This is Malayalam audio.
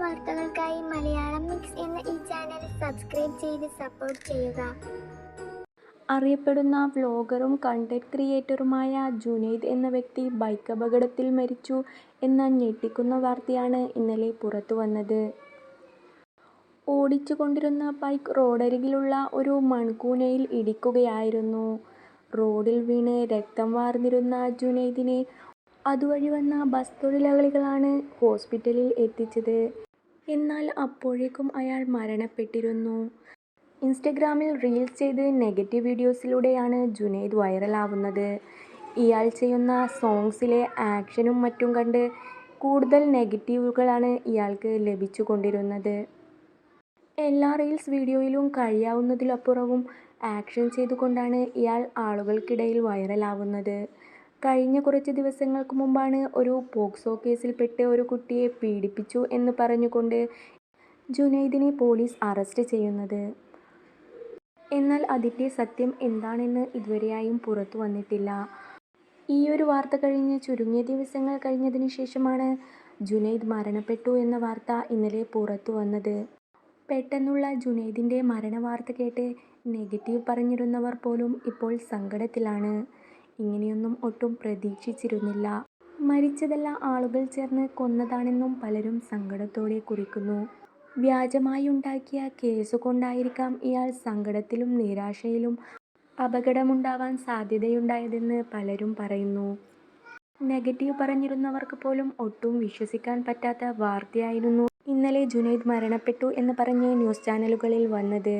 വാർത്തകൾക്കായി മലയാളം മിക്സ് എന്ന ഈ ചാനൽ സബ്സ്ക്രൈബ് ചെയ്ത് സപ്പോർട്ട് ചെയ്യുക. അറിയപ്പെടുന്ന വ്ലോഗറും കണ്ടന്റ് ക്രിയേറ്ററുമായ ജുനൈദ് എന്ന വ്യക്തി ബൈക്ക് അപകടത്തിൽ മരിച്ചു എന്ന ഞെട്ടിക്കുന്ന വാർത്തയാണ് ഇന്നലെ പുറത്തുവന്നത്. ഓടിച്ചുകൊണ്ടിരുന്ന ബൈക്ക് റോഡരികിലുള്ള ഒരു മൺകൂനയിൽ ഇടിക്കുകയായിരുന്നു. റോഡിൽ വീണ് രക്തം വാർന്നിരുന്ന ജുനൈദിനെ അതുവഴി വന്ന ബസ് തൊഴിലാളികളാണ് ഹോസ്പിറ്റലിൽ എത്തിച്ചത്. എന്നാൽ അപ്പോഴേക്കും അയാൾ മരണപ്പെട്ടിരുന്നു. ഇൻസ്റ്റഗ്രാമിൽ റീൽസ് ചെയ്ത് നെഗറ്റീവ് വീഡിയോസിലൂടെയാണ് ജുനൈദ് വൈറലാവുന്നത്. ഇയാൾ ചെയ്യുന്ന സോങ്സിലെ ആക്ഷനും മറ്റും കണ്ട് കൂടുതൽ നെഗറ്റീവുകളാണ് ഇയാൾക്ക് ലഭിച്ചുകൊണ്ടിരുന്നത്. എല്ലാ റീൽസ് വീഡിയോയിലും കഴിയാവുന്നതിലപ്പുറവും ആക്ഷൻ ചെയ്തുകൊണ്ടാണ് ഇയാൾ ആളുകൾക്കിടയിൽ വൈറലാവുന്നത്. കഴിഞ്ഞ കുറച്ച് ദിവസങ്ങൾക്ക് മുമ്പാണ് ഒരു പോക്സോ കേസിൽപ്പെട്ട് ഒരു കുട്ടിയെ പീഡിപ്പിച്ചു എന്ന് പറഞ്ഞുകൊണ്ട് ജുനൈദിനെ പോലീസ് അറസ്റ്റ് ചെയ്യുന്നത്. എന്നാൽ അതിൻ്റെ സത്യം എന്താണെന്ന് ഇതുവരെയായും പുറത്തു വന്നിട്ടില്ല. ഈയൊരു വാർത്ത കഴിഞ്ഞ് ചുരുങ്ങിയ ദിവസങ്ങൾ കഴിഞ്ഞതിന് ശേഷമാണ് ജുനൈദ് മരണപ്പെട്ടു എന്ന വാർത്ത ഇന്നലെ പുറത്തു വന്നത്. പെട്ടെന്നുള്ള ജുനൈദിൻ്റെ മരണവാർത്ത കേട്ട് നെഗറ്റീവ് പറഞ്ഞിരുന്നവർ പോലും ഇപ്പോൾ സങ്കടത്തിലാണ്. ഇങ്ങനെയൊന്നും ഒട്ടും പ്രതീക്ഷിച്ചിരുന്നില്ല. മരിച്ചതല്ല ആളുകൾ ചേർന്ന് കൊന്നതാണെന്നും പലരും സങ്കടത്തോടെ കുറിക്കുന്നു. വ്യാജമായുണ്ടാക്കിയ കേസുകൊണ്ടായിരിക്കാം ഇയാൾ സങ്കടത്തിലും നിരാശയിലും അപകടമുണ്ടാവാൻ സാധ്യതയുണ്ടായതെന്ന് പലരും പറയുന്നു. നെഗറ്റീവ് പറഞ്ഞിരുന്നവർക്ക് പോലും ഒട്ടും വിശ്വസിക്കാൻ പറ്റാത്ത വാർത്തയായിരുന്നു ഇന്നലെ ജുനൈദ് മരണപ്പെട്ടു എന്ന് പറഞ്ഞ് ന്യൂസ് ചാനലുകളിൽ വന്നത്.